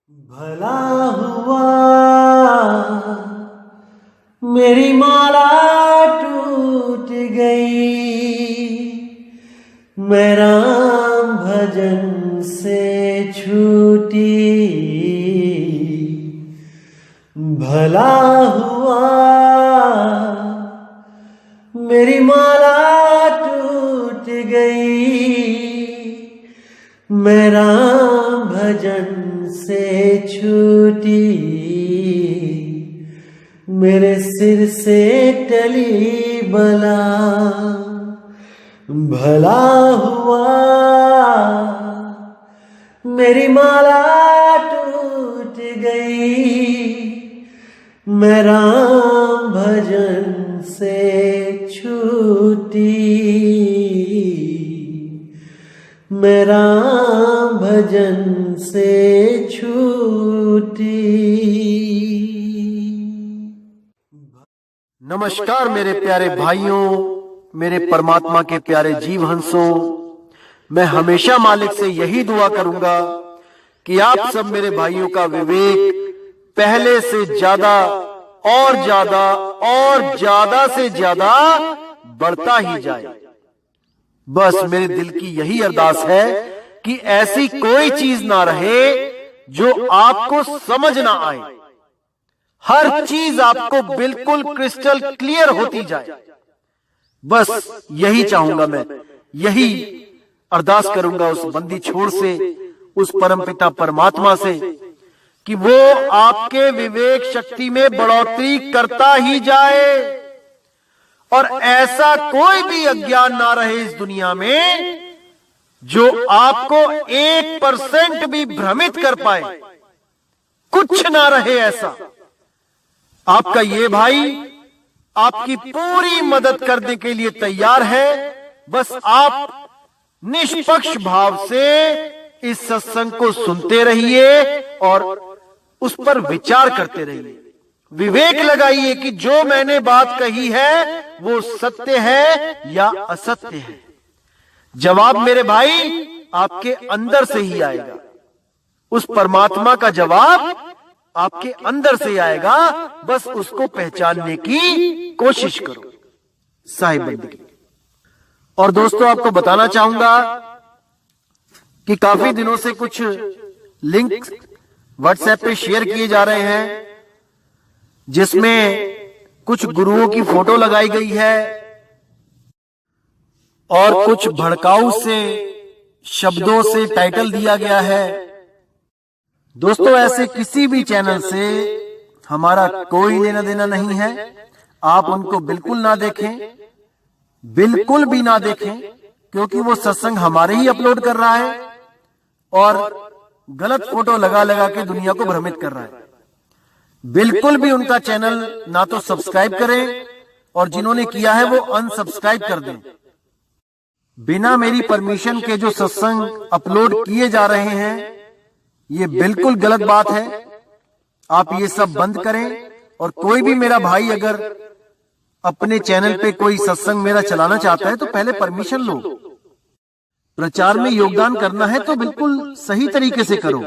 भला हुआ मेरी माला टूट गई, मैं राम भजन से छूटी। भला हुआ मेरी माला टूट गई, मैं राम भजन से छूटी। मेरे सिर से टली बला, भला हुआ मेरी माला टूट गई, मैं राम भजन से छूटी। मैं राम भजन से छूटी। नमस्कार मेरे प्यारे भाइयों, मेरे परमात्मा के प्यारे जीव हंसों। मैं हमेशा मालिक से यही दुआ करूंगा कि आप सब मेरे भाइयों का विवेक पहले से ज्यादा और ज्यादा और ज्यादा से ज्यादा बढ़ता ही जाए। बस मेरे दिल की यही अरदास है कि ऐसी कोई चीज ना रहे जो आपको समझ ना आए। हर चीज आपको बिल्कुल क्रिस्टल क्लियर होती जाए। बस यही चाहूंगा मैं, यही अरदास करूंगा उस बंदी छोड़ से, उस परमपिता परमात्मा से कि वो आपके विवेक शक्ति में बढ़ोतरी करता ही जाए और ऐसा कोई भी अज्ञान ना रहे इस दुनिया में जो आपको 1% भी भ्रमित कर पाए। कुछ ना रहे ऐसा। आपका ये भाई आपकी पूरी मदद करने के लिए तैयार है। बस आप निष्पक्ष भाव से इस सत्संग को सुनते रहिए और उस पर विचार करते रहिए। विवेक लगाइए कि जो मैंने बात कही है वो सत्य है या असत्य है। जवाब मेरे भाई आपके अंदर से ही आएगा। उस परमात्मा का जवाब आपके अंदर से आएगा। बस उसको पहचानने की कोशिश करो। साहिब बंदगी। और दोस्तों, आपको बताना चाहूंगा कि काफी दिनों से कुछ लिंक व्हाट्सएप पे शेयर किए जा रहे हैं जिसमें कुछ गुरुओं की फोटो लगाई गई है और कुछ भड़काऊ से शब्दों से टाइटल दिया गया है। दोस्तों, ऐसे किसी भी चैनल से हमारा कोई लेना देना नहीं है। आप उनको बिल्कुल ना देखें, बिल्कुल भी ना देखें, क्योंकि वो सत्संग हमारे ही अपलोड कर रहा है और गलत फोटो लगा लगा के दुनिया को भ्रमित कर रहा है। बिल्कुल भी उनका चैनल ना तो सब्सक्राइब करें और जिन्होंने किया है वो अनसब्सक्राइब कर दें। बिना मेरी परमिशन के जो सत्संग अपलोड किए जा रहे हैं ये बिल्कुल गलत बात है। आप ये सब बंद करें। और कोई भी मेरा भाई अगर अपने चैनल पे कोई सत्संग मेरा चलाना चाहता है तो पहले परमिशन लो। प्रचार में योगदान करना है तो बिल्कुल सही तरीके से करो।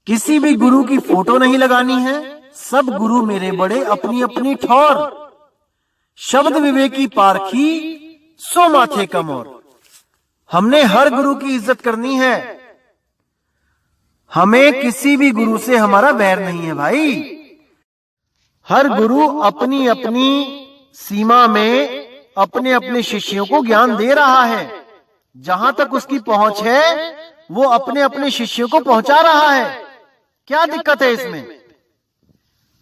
किसी भी गुरु की फोटो नहीं लगानी है। सब गुरु मेरे बड़े अपनी अपनी ठौर। शब्द विवेकी पारखी सो माथे कम और। हमने हर गुरु की इज्जत करनी है। हमें किसी भी गुरु से हमारा बैर नहीं है भाई। हर गुरु अपनी अपनी सीमा में अपने अपने शिष्यों को ज्ञान दे रहा है। जहां तक उसकी पहुंच है वो अपने अपने शिष्यों को पहुंचा रहा है। क्या दिक्कत है इसमें?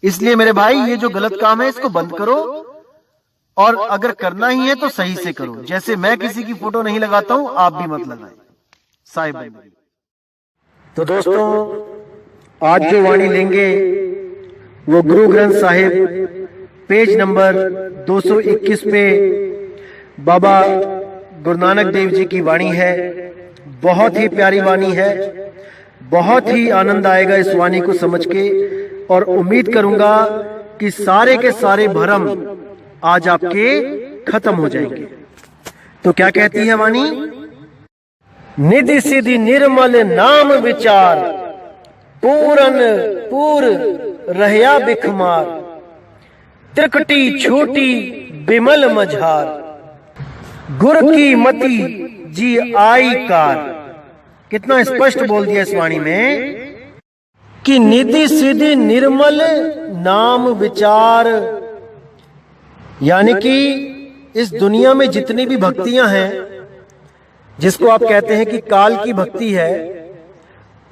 इसलिए मेरे भाई ये जो गलत काम है इसको बंद करो और अगर करना ही है तो सही से करो। जैसे मैं किसी की फोटो नहीं लगाता हूं, आप भी मत लगाएं। साहिब। तो दोस्तों, आज जो वाणी लेंगे वो गुरु ग्रंथ साहिब पेज नंबर 221 पे बाबा गुरु नानक देव जी की वाणी है। बहुत ही प्यारी वाणी है। बहुत ही आनंद आएगा इस वाणी को समझ के और उम्मीद करूंगा कि सारे के सारे भरम आज आपके खत्म हो जाएंगे। तो क्या कहती है वाणी? निधि सिद्धि निर्मल नाम विचार, पूरन पूर रहया बिखमार, त्रिकटी छूटी बिमल मझार, गुर की मति जी आई कार। कितना स्पष्ट बोल दिया इस वाणी में कि निधि सिद्धि निर्मल नाम विचार, यानी कि इस दुनिया में जितनी भी भक्तियां हैं, जिसको आप कहते हैं कि काल की भक्ति है,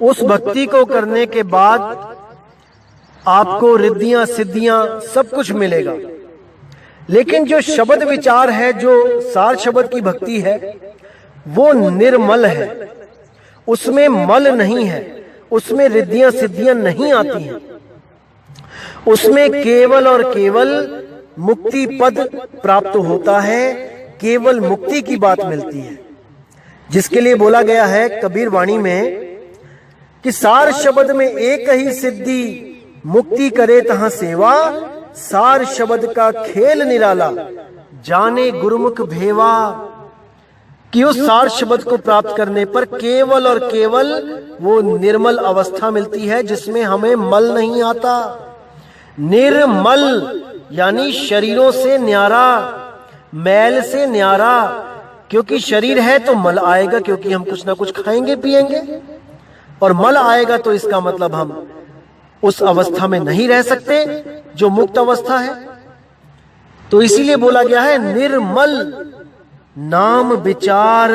उस भक्ति को करने के बाद आपको रिद्धियां सिद्धियां सब कुछ मिलेगा। लेकिन जो शब्द विचार है, जो सार शब्द की भक्ति है, वो निर्मल है, उसमें मल नहीं है, उसमें रिद्धियां सिद्धियां नहीं आती हैं, उसमें केवल और केवल मुक्ति पद प्राप्त होता है, केवल मुक्ति की बात मिलती है। जिसके लिए बोला गया है कबीर वाणी में कि सार शब्द में एक ही सिद्धि, मुक्ति करे तहां सेवा, सार शब्द का खेल निराला, जाने गुरुमुख भेवा। कि उस सार शब्द को प्राप्त करने पर केवल और केवल वो निर्मल अवस्था मिलती है, जिसमें हमें मल नहीं आता। निर्मल यानी शरीरों से न्यारा, मैल से न्यारा। क्योंकि शरीर है तो मल आएगा, क्योंकि हम कुछ ना कुछ खाएंगे पिएंगे, और मल आएगा तो इसका मतलब हम उस अवस्था में नहीं रह सकते जो मुक्त अवस्था है। तो इसीलिए बोला गया है निर्मल नाम विचार।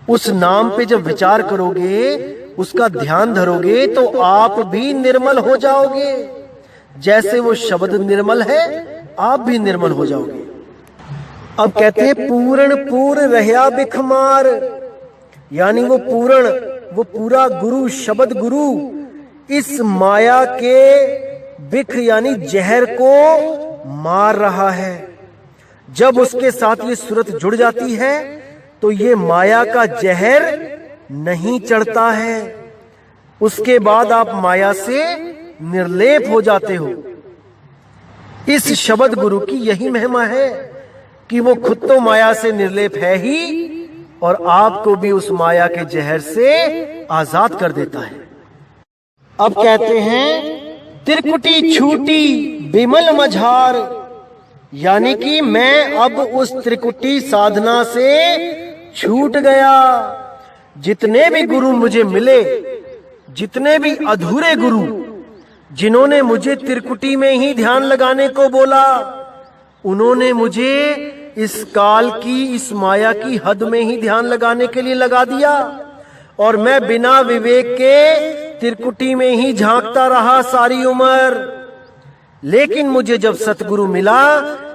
उस नाम पे जब विचार करोगे, उसका ध्यान धरोगे, तो आप भी निर्मल हो जाओगे। जैसे वो शब्द निर्मल है, आप भी निर्मल हो जाओगे। अब कहते हैं पूर्ण पूर रहया बिखमार, यानी वो पूर्ण, वो पूरा गुरु, शब्द गुरु इस माया के बिख यानी जहर को मार रहा है। जब उसके साथ ये सूरत जुड़ जाती है तो ये माया का जहर नहीं चढ़ता है। उसके बाद आप माया से निर्लेप हो जाते हो। इस शब्द गुरु की यही महिमा है कि वो खुद तो माया से निर्लेप है ही, और आपको भी उस माया के जहर से आजाद कर देता है। अब कहते हैं त्रिकुटी छूटी बिमल मझार, यानी कि मैं अब उस त्रिकुटी साधना से छूट गया। जितने भी गुरु मुझे मिले, जितने भी अधूरे गुरु जिन्होंने मुझे त्रिकुटी में ही ध्यान लगाने को बोला, उन्होंने मुझे इस काल की, इस माया की हद में ही ध्यान लगाने के लिए लगा दिया, और मैं बिना विवेक के त्रिकुटी में ही झांकता रहा सारी उम्र। लेकिन मुझे जब सतगुरु मिला,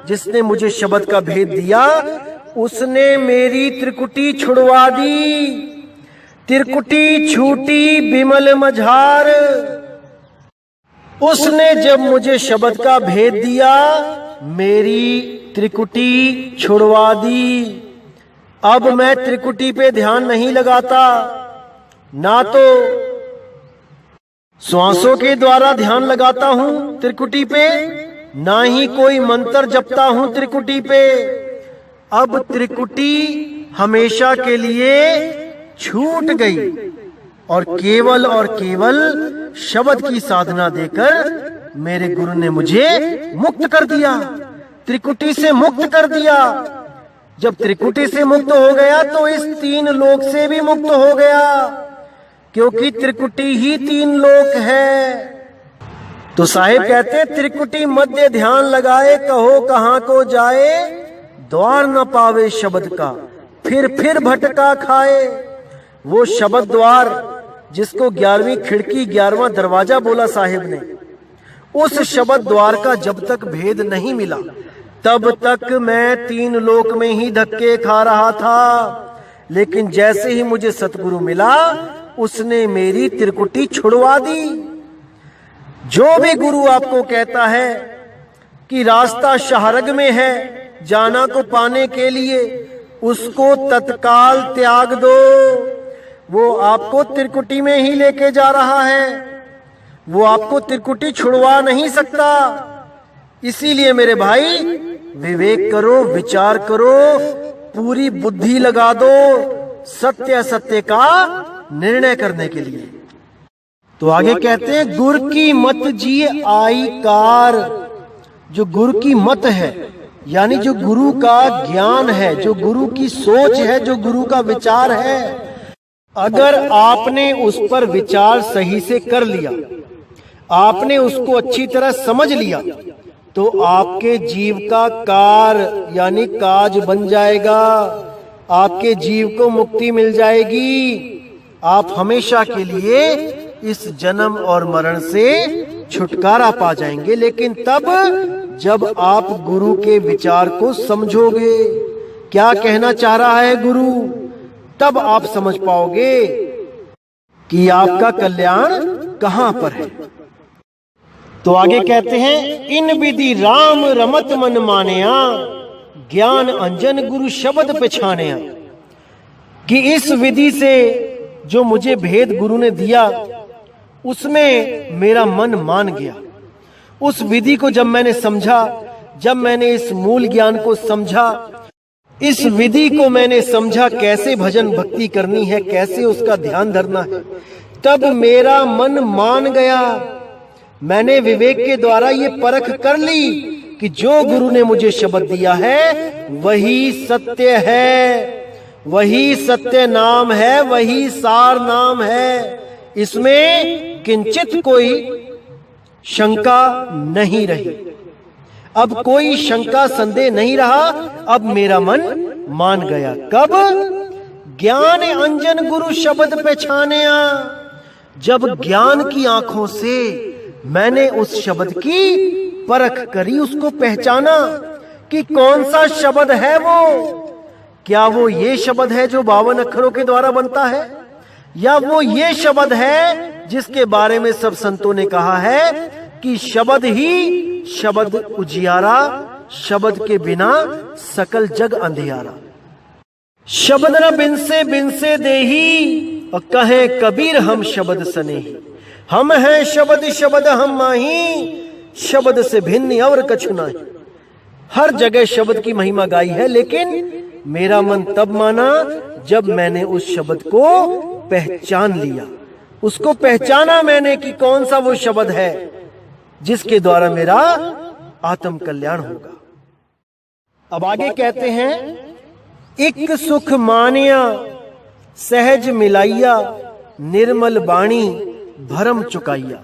जिसने मुझे शब्द का भेद दिया, उसने मेरी त्रिकुटी छुड़वा दी। त्रिकुटी छूटी बिमल मझार। उसने जब मुझे शब्द का भेद दिया, मेरी त्रिकुटी छुड़वा दी। अब मैं त्रिकुटी पे ध्यान नहीं लगाता, ना तो श्वासों के द्वारा ध्यान लगाता हूं त्रिकुटी पे, ना ही कोई मंत्र जपता हूं त्रिकुटी पे। अब त्रिकुटी हमेशा के लिए छूट गई, और केवल शब्द की साधना देकर मेरे गुरु ने मुझे मुक्त कर दिया, त्रिकुटी से मुक्त कर दिया। जब त्रिकुटी से मुक्त हो गया तो इस तीन लोक से भी मुक्त हो गया, क्योंकि त्रिकुटी ही तीन लोक है। तो साहिब कहते हैं त्रिकुटी मध्य ध्यान लगाए, कहो कहां को जाए, द्वार न पावे शब्द का, फिर भटका खाए। वो शब्द द्वार जिसको 11वीं खिड़की 11वां दरवाजा बोला साहिब ने, उस शब्द द्वार का जब तक भेद नहीं मिला, तब तक मैं तीन लोक में ही धक्के खा रहा था। लेकिन जैसे ही मुझे सतगुरु मिला, उसने मेरी त्रिकुटी छुड़वा दी। जो भी गुरु आपको कहता है कि रास्ता शाहरग में है जाना को पाने के लिए, उसको तत्काल त्याग दो। वो आपको त्रिकुटी में ही लेके जा रहा है, वो आपको त्रिकुटी छुड़वा नहीं सकता। इसीलिए मेरे भाई, विवेक करो, विचार करो, पूरी बुद्धि लगा दो सत्य असत्य का निर्णय करने के लिए। तो आगे कहते हैं गुर की मत जी आई कार। जो गुरु की मत है यानी जो गुरु का ज्ञान है, जो गुरु की सोच है, जो गुरु का विचार है, अगर आपने उस पर विचार सही से कर लिया, आपने उसको अच्छी तरह समझ लिया, तो आपके जीव का कार यानी काज बन जाएगा। आपके जीव को मुक्ति मिल जाएगी। आप हमेशा के लिए इस जन्म और मरण से छुटकारा पा जाएंगे। लेकिन तब जब आप गुरु के विचार को समझोगे, क्या कहना चाह रहा है गुरु, तब आप समझ पाओगे कि आपका कल्याण कहां पर है। तो आगे कहते हैं इन विधि राम रमत मन मानया, ज्ञान अंजन गुरु शब्द पछानया। कि इस विधि से जो मुझे भेद गुरु ने दिया उसमें मेरा मन मान गया। उस विधि को जब मैंने समझा, जब मैंने इस मूल ज्ञान को समझा, इस विधि को मैंने समझा कैसे भजन भक्ति करनी है, कैसे उसका ध्यान धरना है, तब मेरा मन मान गया। मैंने विवेक के द्वारा ये परख कर ली कि जो गुरु ने मुझे शब्द दिया है वही सत्य है, वही सत्य नाम है, वही सार नाम है। इसमें किंचित कोई शंका नहीं रही। अब कोई शंका संदेह नहीं रहा। अब मेरा मन मान गया। कब? ज्ञान अंजन गुरु शब्द पहचानया। जब ज्ञान की आंखों से मैंने उस शब्द की परख करी, उसको पहचाना कि कौन सा शब्द है वो। क्या वो ये शब्द है जो 52 अक्षरों के द्वारा बनता है, या वो ये शब्द है जिसके बारे में सब संतों ने कहा है कि शब्द ही शब्द उजियारा, शब्द के बिना सकल जग अंधियारा। शब्द न बिन से देही, और कहे कबीर हम शब्द सनेही। हम हैं शब्द शब्द हम माही, शब्द से भिन्न और कछु नहीं। हर जगह शब्द की महिमा गाई है, लेकिन मेरा मन तब माना जब मैंने उस शब्द को पहचान लिया। उसको पहचाना मैंने कि कौन सा वो शब्द है जिसके द्वारा मेरा आत्म कल्याण होगा। अब आगे कहते हैं इक सुख मानिया सहज मिलाइया, निर्मल बाणी भरम चुकाइया।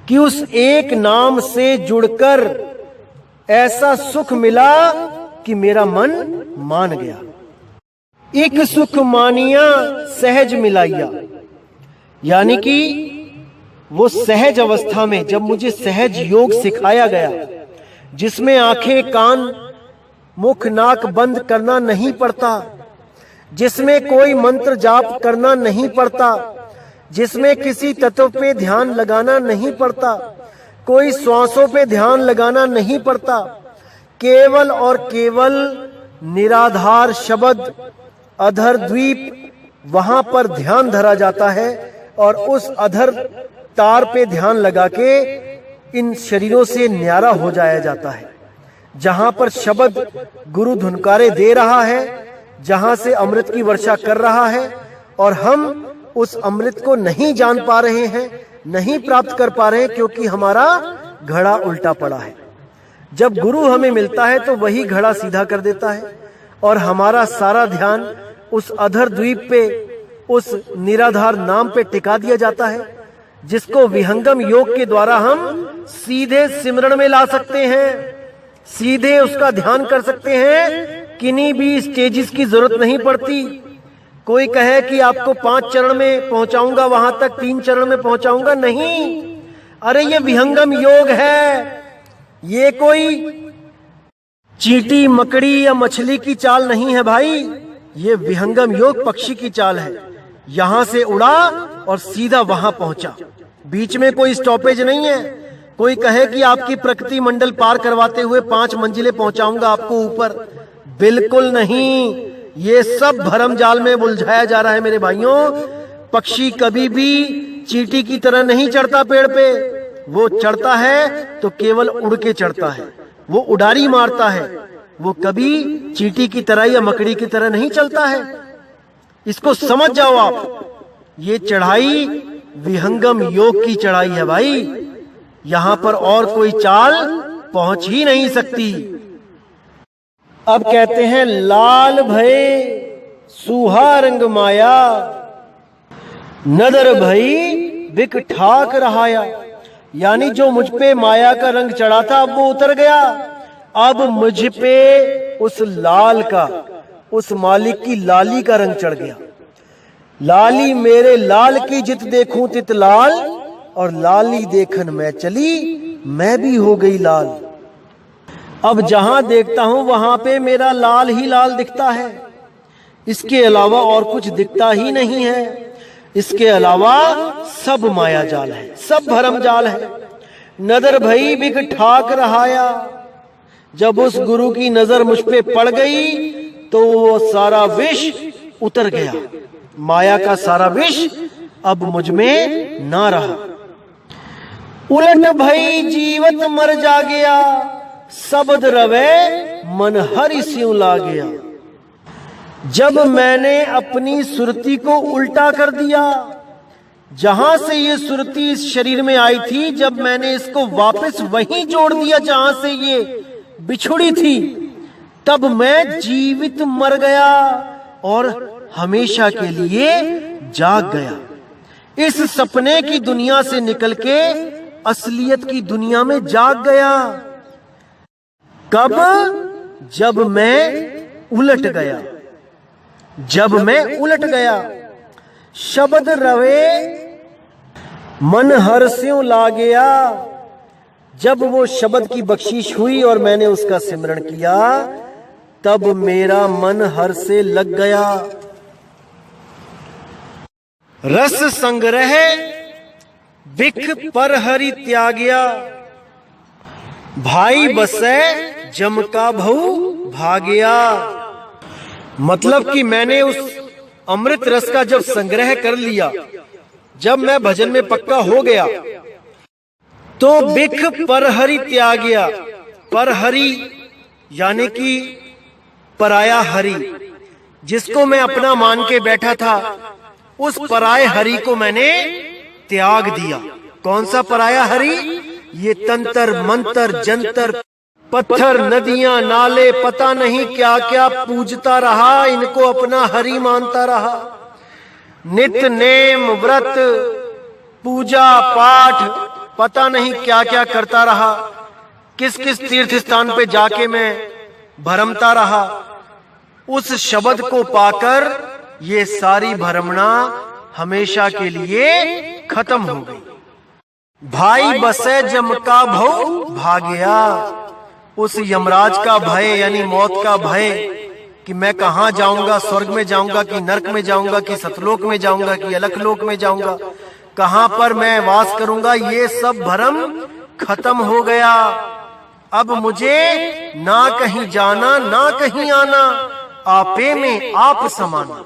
कि उस एक नाम से जुड़कर ऐसा सुख मिला कि मेरा मन मान गया। एक सुख मानिया सहज मिलाइया, यानी कि वो सहज अवस्था में जब मुझे सहज योग सिखाया गया, जिसमें आंखें कान मुख नाक बंद करना नहीं पड़ता, जिसमें कोई मंत्र जाप करना नहीं पड़ता, जिसमें किसी तत्व पे ध्यान लगाना नहीं पड़ता, कोई श्वासों पे ध्यान लगाना नहीं पड़ता, केवल और केवल निराधार शब्द अधर द्वीप वहां पर ध्यान धरा जाता है। और उस अधर तार पे ध्यान लगा के इन शरीरों से न्यारा हो जाया जाता है। जहां पर शब्द गुरु धुनकारे दे रहा है, जहां से अमृत की वर्षा कर रहा है, और हम उस अमृत को नहीं जान पा रहे हैं, नहीं प्राप्त कर पा रहे हैं, क्योंकि हमारा घड़ा उल्टा पड़ा है। जब गुरु हमें मिलता है तो वही घड़ा सीधा कर देता है, और हमारा सारा ध्यान उस अधर द्वीप पे, उस निराधार नाम पे टिका दिया जाता है, जिसको विहंगम योग के द्वारा हम सीधे सिमरण में ला सकते हैं, सीधे उसका ध्यान कर सकते हैं। किन्हीं भी स्टेजेस की जरूरत नहीं पड़ती। कोई कहे कि आपको 5 चरण में पहुंचाऊंगा, वहां तक 3 चरण में पहुंचाऊंगा, नहीं। अरे ये विहंगम योग है, ये कोई चींटी मकड़ी या मछली की चाल नहीं है भाई। ये विहंगम योग पक्षी की चाल है। यहां से उड़ा और सीधा वहां पहुंचा, बीच में कोई स्टॉपेज नहीं है। कोई कहे कि आपकी प्रकृति मंडल पार करवाते हुए 5 मंजिलें पहुंचाऊंगा आपको ऊपर, बिल्कुल नहीं। ये सब भरम जाल में उलझाया जा रहा है मेरे भाइयों। पक्षी कभी भी चींटी की तरह नहीं चढ़ता पेड़ पे। वो चढ़ता है तो केवल उड़ के चढ़ता है, वो उड़ारी मारता है, वो कभी चींटी की तरह या मकड़ी की तरह नहीं चलता है। इसको समझ जाओ आप। ये चढ़ाई विहंगम योग की चढ़ाई है भाई। यहां पर और कोई चाल पहुंच ही नहीं सकती। अब कहते हैं लाल भय सुहा रंग माया, नदर भई बिक ठाक रहाया। यानी जो मुझ पे माया का रंग चढ़ा था अब वो उतर गया। अब मुझ पे उस लाल का, उस मालिक की लाली का रंग चढ़ गया। लाली मेरे लाल की जित देखूं तित लाल, और लाली देखन मैं चली मैं भी हो गई लाल। अब जहां देखता हूं वहां पे मेरा लाल ही लाल दिखता है, इसके अलावा और कुछ दिखता ही नहीं है। इसके अलावा सब माया जाल है, सब भरम जाल है। नदर भई बिक ठाक रहाया, जब उस गुरु की नजर मुझ पे पड़ गई तो वो सारा विष उतर गया। माया का सारा विष अब मुझ में ना रहा। उलट भई जीवत मर जा गया, शब्द रवे मन हरि स्यों ला गया। जब मैंने अपनी सुरती को उल्टा कर दिया, जहां से ये सुरती इस शरीर में आई थी, जब मैंने इसको वापस वहीं जोड़ दिया जहां से ये बिछुड़ी थी, तब मैं जीवित मर गया और हमेशा के लिए जाग गया। इस सपने की दुनिया से निकल के असलियत की दुनिया में जाग गया। कब? जब मैं उलट गया, जब मैं उलट गया। शब्द रवे मन हर्ष्यों ला गया, जब वो शब्द की बख्शिश हुई और मैंने उसका सिमरण किया, तब मेरा मन हर्ष से लग गया। रस संग्रह बिख पर हरि त्यागया, भाई बसे जम का भऊ भागया। मतलब कि मैंने उस अमृत रस का जब संग्रह कर लिया, जब मैं भजन में पक्का हो गया, तो बिख परहरि त्यागया। परहरि यानी कि पराया हरि, जिसको मैं अपना मान के बैठा था, उस पराये हरि को मैंने त्याग दिया। कौन सा पराया हरि? ये तंत्र मंत्र जंतर पत्थर नदियां नाले पता नहीं क्या क्या पूजता रहा, इनको अपना हरि मानता रहा। नित्य नेम व्रत पूजा पाठ पता नहीं क्या क्या करता रहा, किस किस तीर्थ स्थान पे जाके मैं भरमता रहा। उस शब्द को पाकर ये सारी भरमना हमेशा के लिए खत्म हो गई। भाई बसे जम का भव भागया। उस यमराज का भय यानी मौत का भय कि मैं कहां जाऊंगा, स्वर्ग में जाऊंगा कि नरक में जाऊंगा कि सतलोक में जाऊंगा कि अलखलोक में जाऊंगा, कहां पर मैं वास करूंगा, ये सब भरम खत्म हो गया। अब मुझे ना कहीं जाना ना कहीं आना, आपे में आप समाना।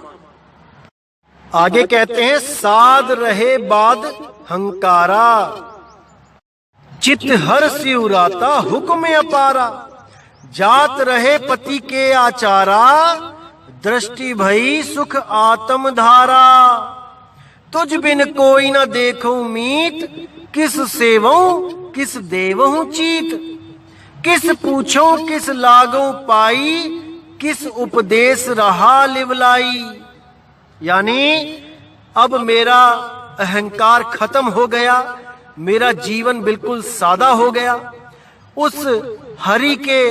आगे कहते हैं साध रहे बाद हंकारा, चित हर सिउराता हुक्म अपारा। जात रहे पति के आचारा, दृष्टि भई सुख आत्म धारा। तुझ बिन कोई न देखो मीत, किस सेवऊं किस देवहूं चीत। किस पूछो किस लागो पाई, किस उपदेश रहा लिवलाई। यानी अब मेरा अहंकार खत्म हो गया, मेरा जीवन बिल्कुल सादा हो गया। उस हरि के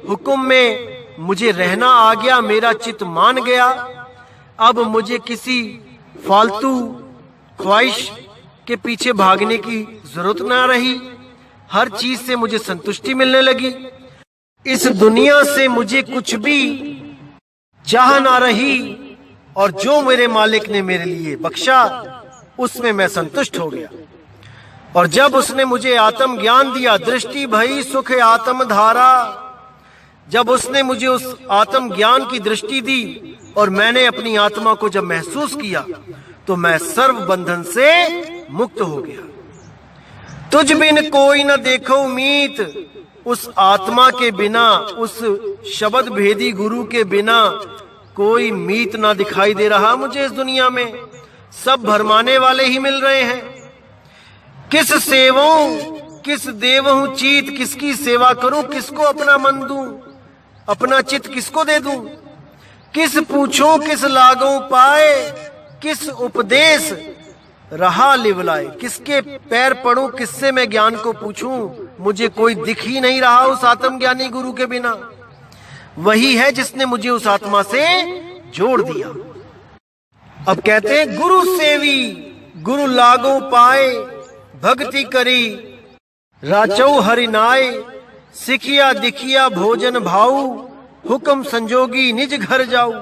हुक्म में मुझे रहना आ गया, मेरा चित्त मान गया। अब मुझे किसी फालतू ख्वाहिश के पीछे भागने की जरूरत ना रही, हर चीज से मुझे संतुष्टि मिलने लगी। इस दुनिया से मुझे कुछ भी चाह ना रही, और जो मेरे मालिक ने मेरे लिए बख्शा उसमें मैं संतुष्ट हो गया। और जब उसने मुझे आत्म ज्ञान दिया, दृष्टि भई सुख आत्म धारा, जब उसने मुझे उस आत्म ज्ञान की दृष्टि दी और मैंने अपनी आत्मा को जब महसूस किया, तो मैं सर्व बंधन से मुक्त हो गया। तुझ बिन कोई न देखो मीत, उस आत्मा के बिना, उस शब्द भेदी गुरु के बिना कोई मीत ना दिखाई दे रहा मुझे इस दुनिया में। सब भरमाने वाले ही मिल रहे हैं। किस सेवों किस देवहूं चीत, किसकी सेवा करूं, किसको अपना मन दूं, अपना चित किसको दे दूं, किस पूछूं किस लागों पाए, किस उपदेश रहा लिवलाए, किसके पैर पड़ूं, किससे मैं ज्ञान को पूछूं, मुझे कोई दिख ही नहीं रहा उस आत्मज्ञानी गुरु के बिना। वही है जिसने मुझे उस आत्मा से जोड़ दिया। अब कहते हैं गुरु सेवी गुरु लागो पाए, भक्ति करी राचौ हरिनाय, सिखिया दिखिया भोजन भाऊ, हुक्म संजोगी निज घर जाऊ।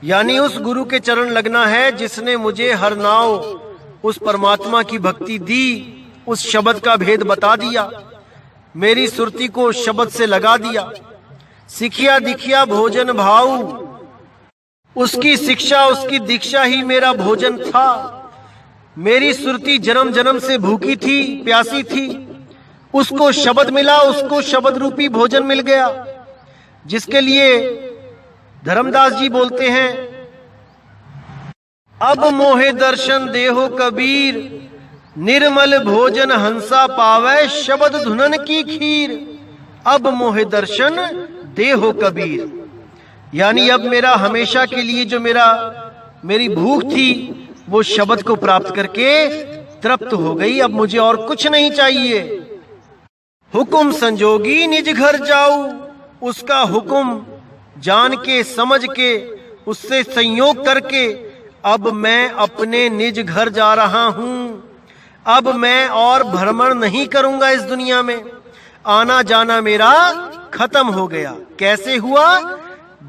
यानी उस गुरु के चरण लगना है जिसने मुझे हर नाव उस परमात्मा की भक्ति दी, उस शब्द का भेद बता दिया, मेरी सुरती को शब्द से लगा दिया। सिखिया दिखिया भोजन भाऊ, उसकी शिक्षा उसकी दीक्षा ही मेरा भोजन था। मेरी सुरती जन्म जन्म से भूखी थी, प्यासी थी, उसको शब्द मिला, उसको शब्द रूपी भोजन मिल गया, जिसके लिए धर्मदास जी बोलते हैं, अब मोहे दर्शन देहो कबीर, निर्मल भोजन हंसा पावे, शब्द धुनन की खीर। अब मोहे दर्शन देहो कबीर, यानी अब मेरा हमेशा के लिए जो मेरी भूख थी वो शब्द को प्राप्त करके तृप्त हो गई। अब मुझे और कुछ नहीं चाहिए। हुक्म संजोगी निज घर जाऊं, उसका हुक्म जान के समझ के उससे संयोग करके अब मैं अपने निज घर जा रहा हूं। अब मैं और भ्रमण नहीं करूंगा इस दुनिया में, आना जाना मेरा खत्म हो गया। कैसे हुआ?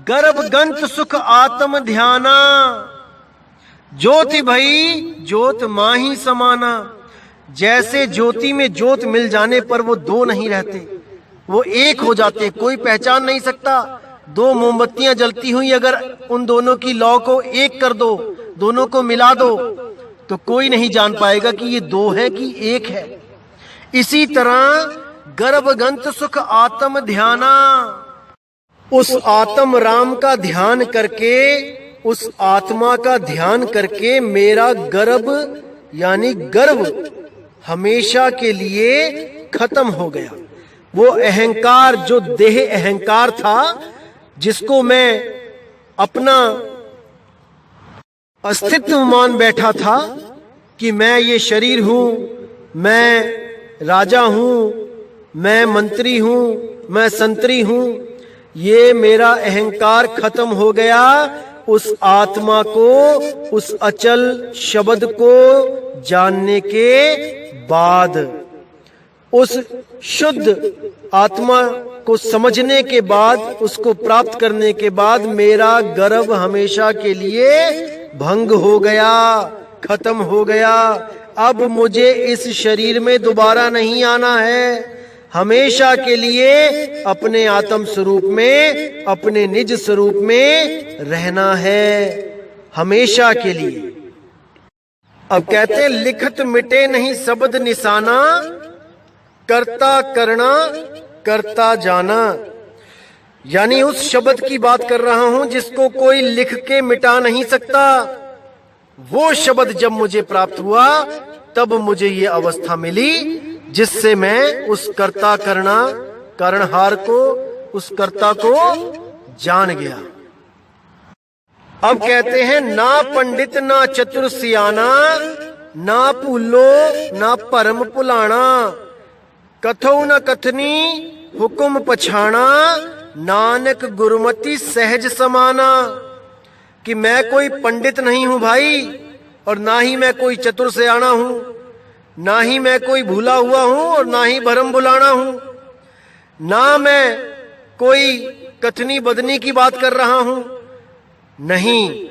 गर्भ गंत सुख आत्म ध्याना, ज्योति भई ज्योत माही समाना। जैसे ज्योति में ज्योत मिल जाने पर वो दो नहीं रहते, वो एक हो जाते, कोई पहचान नहीं सकता। दो मोमबत्तियां जलती हुई अगर उन दोनों की लौ को एक कर दो, दोनों को मिला दो, तो कोई नहीं जान पाएगा कि ये दो है कि एक है। इसी तरह गर्भगंत सुख आत्म ध्याना, उस आत्म राम का ध्यान करके, उस आत्मा का ध्यान करके मेरा गर्भ यानी गर्व हमेशा के लिए खत्म हो गया। वो अहंकार जो देह अहंकार था, जिसको मैं अपना अस्तित्व मान बैठा था कि मैं ये शरीर हूं, मैं राजा हूं, मैं मंत्री हूं, मैं संतरी हूं, ये मेरा अहंकार खत्म हो गया। उस आत्मा को, उस अचल शब्द को जानने के बाद, उस शुद्ध आत्मा को समझने के बाद, उसको प्राप्त करने के बाद मेरा गर्व हमेशा के लिए भंग हो गया, खत्म हो गया। अब मुझे इस शरीर में दोबारा नहीं आना है, हमेशा के लिए अपने आत्म स्वरूप में, अपने निज स्वरूप में रहना है, हमेशा के लिए। अब कहते हैं लिखत मिटे नहीं शब्द निशाना, करता करना करता जाना। यानी उस शब्द की बात कर रहा हूं जिसको कोई लिख के मिटा नहीं सकता। वो शब्द जब मुझे प्राप्त हुआ तब मुझे ये अवस्था मिली जिससे मैं उस कर्ता करना, कारणहार को, उस कर्ता को जान गया। अब कहते हैं ना पंडित ना चतुर सियाना, ना भूलो ना परम भुलाना, कथो न कथनी हुक्म पछाना, नानक गुरुमति सहज समाना। कि मैं कोई पंडित नहीं हूं भाई, और ना ही मैं कोई चतुर सियाना हूं, ना ही मैं कोई भूला हुआ हूं, और ना ही भरम बुलाना हूं, ना मैं कोई कथनी बदनी की बात कर रहा हूं। नहीं,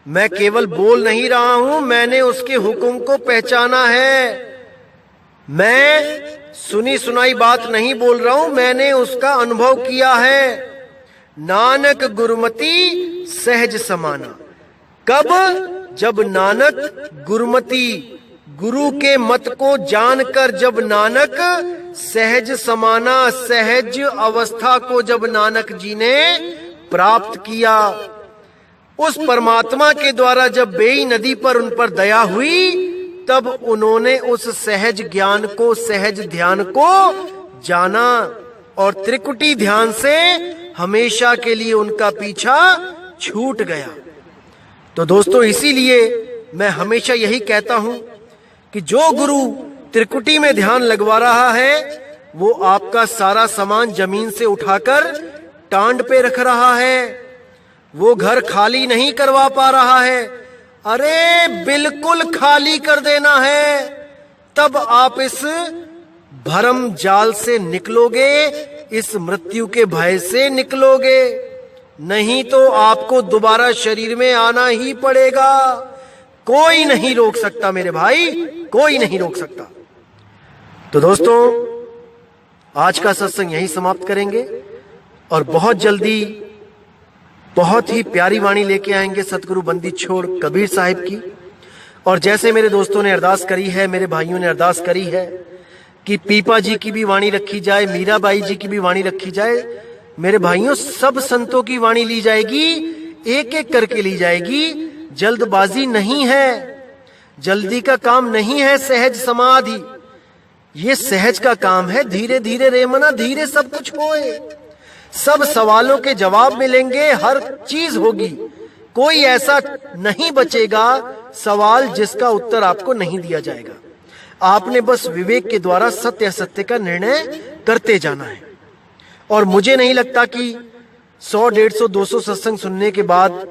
मैं केवल बोल नहीं रहा हूं, मैंने उसके हुक्म को पहचाना है। मैं सुनी सुनाई बात नहीं बोल रहा हूं, मैंने उसका अनुभव किया है। नानक गुरुमति सहज समाना। कब? जब नानक गुरुमति, गुरु के मत को जानकर जब नानक सहज समाना, सहज अवस्था को जब नानक जी ने प्राप्त किया, उस परमात्मा के द्वारा जब बेई नदी पर उन पर दया हुई, तब उन्होंने उस सहज ज्ञान को, सहज ध्यान को जाना और त्रिकुटी ध्यान से हमेशा के लिए उनका पीछा छूट गया। तो दोस्तों, इसीलिए मैं हमेशा यही कहता हूं कि जो गुरु त्रिकुटी में ध्यान लगवा रहा है वो आपका सारा सामान जमीन से उठाकर टांड पे रख रहा है, वो घर खाली नहीं करवा पा रहा है। अरे बिल्कुल खाली कर देना है, तब आप इस भरम जाल से निकलोगे, इस मृत्यु के भय से निकलोगे, नहीं तो आपको दोबारा शरीर में आना ही पड़ेगा। कोई नहीं रोक सकता मेरे भाई, कोई नहीं रोक सकता। तो दोस्तों, आज का सत्संग यहीं समाप्त करेंगे और बहुत जल्दी बहुत ही प्यारी वाणी लेके आएंगे सतगुरु बंदी छोड़ कबीर साहिब की। और जैसे मेरे दोस्तों ने अरदास करी है, मेरे भाइयों ने अरदास करी है कि पीपा जी की भी वाणी रखी जाए, मीराबाई जी की भी वाणी रखी जाए, मेरे भाइयों सब संतों की वाणी ली जाएगी, एक एक करके ली जाएगी। जल्दबाजी नहीं है, जल्दी का काम नहीं है सहज समाधि, ये सहज का काम है। धीरे धीरे रे मना, धीरे सब कुछ होए, सब सवालों के जवाब मिलेंगे, हर चीज होगी। कोई ऐसा नहीं बचेगा सवाल जिसका उत्तर आपको नहीं दिया जाएगा। आपने बस विवेक के द्वारा सत्य असत्य का निर्णय करते जाना है। और मुझे नहीं लगता कि 100, 150, 200 सत्संग सुनने के बाद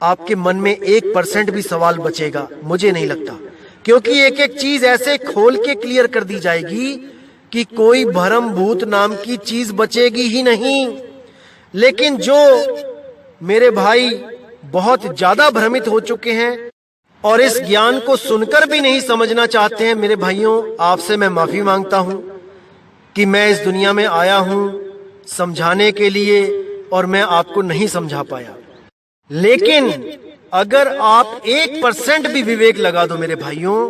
आपके मन में 1% भी सवाल बचेगा, मुझे नहीं लगता, क्योंकि एक एक चीज ऐसे खोल के क्लियर कर दी जाएगी कि कोई भरम भूत नाम की चीज बचेगी ही नहीं। लेकिन जो मेरे भाई बहुत ज्यादा भ्रमित हो चुके हैं और इस ज्ञान को सुनकर भी नहीं समझना चाहते हैं, मेरे भाइयों, आपसे मैं माफी मांगता हूं कि मैं इस दुनिया में आया हूं समझाने के लिए और मैं आपको नहीं समझा पाया। लेकिन अगर आप 1% भी विवेक लगा दो मेरे भाइयों,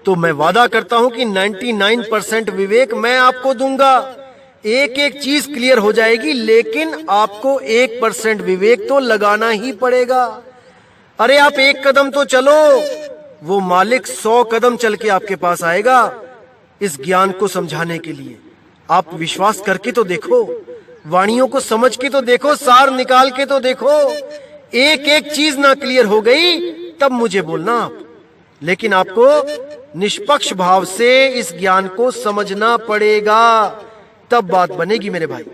तो मैं वादा करता हूं कि 99% विवेक मैं आपको दूंगा। एक एक चीज क्लियर हो जाएगी, लेकिन आपको 1% विवेक तो लगाना ही पड़ेगा। अरे आप 1 कदम तो चलो, वो मालिक 100 कदम चल के आपके पास आएगा इस ज्ञान को समझाने के लिए। आप विश्वास करके तो देखो, वाणियों को समझ के तो देखो, सार निकाल के तो देखो। एक एक चीज ना क्लियर हो गई तब मुझे बोलना आप, लेकिन आपको निष्पक्ष भाव से इस ज्ञान को समझना पड़ेगा, तब बात बनेगी मेरे भाई।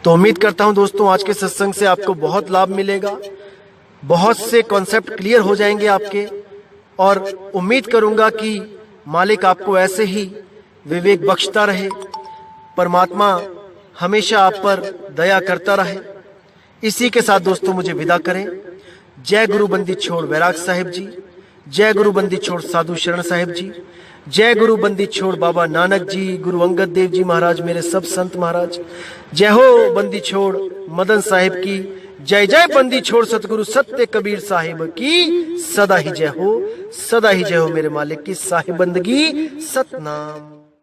तो उम्मीद करता हूं दोस्तों, आज के सत्संग से आपको बहुत लाभ मिलेगा, बहुत से कॉन्सेप्ट क्लियर हो जाएंगे आपके, और उम्मीद करूंगा कि मालिक आपको ऐसे ही विवेक बख्शता रहे, परमात्मा हमेशा आप पर दया करता रहे। इसी के साथ दोस्तों मुझे विदा करें। जय गुरु बंदी छोड़ वैराग साहिब जी, जय गुरु बंदी छोड़ साधु शरण साहिब जी, जय गुरु बंदी छोड़ बाबा नानक जी, गुरु अंगद देव जी महाराज, मेरे सब संत महाराज। जय हो बंदी छोड़ मदन साहिब की, जय जय बंदी छोड़ सतगुरु सत्य कबीर साहिब की, सदा ही जय हो, सदा ही जय हो मेरे मालिक की साहिब बंदगी सतनाम।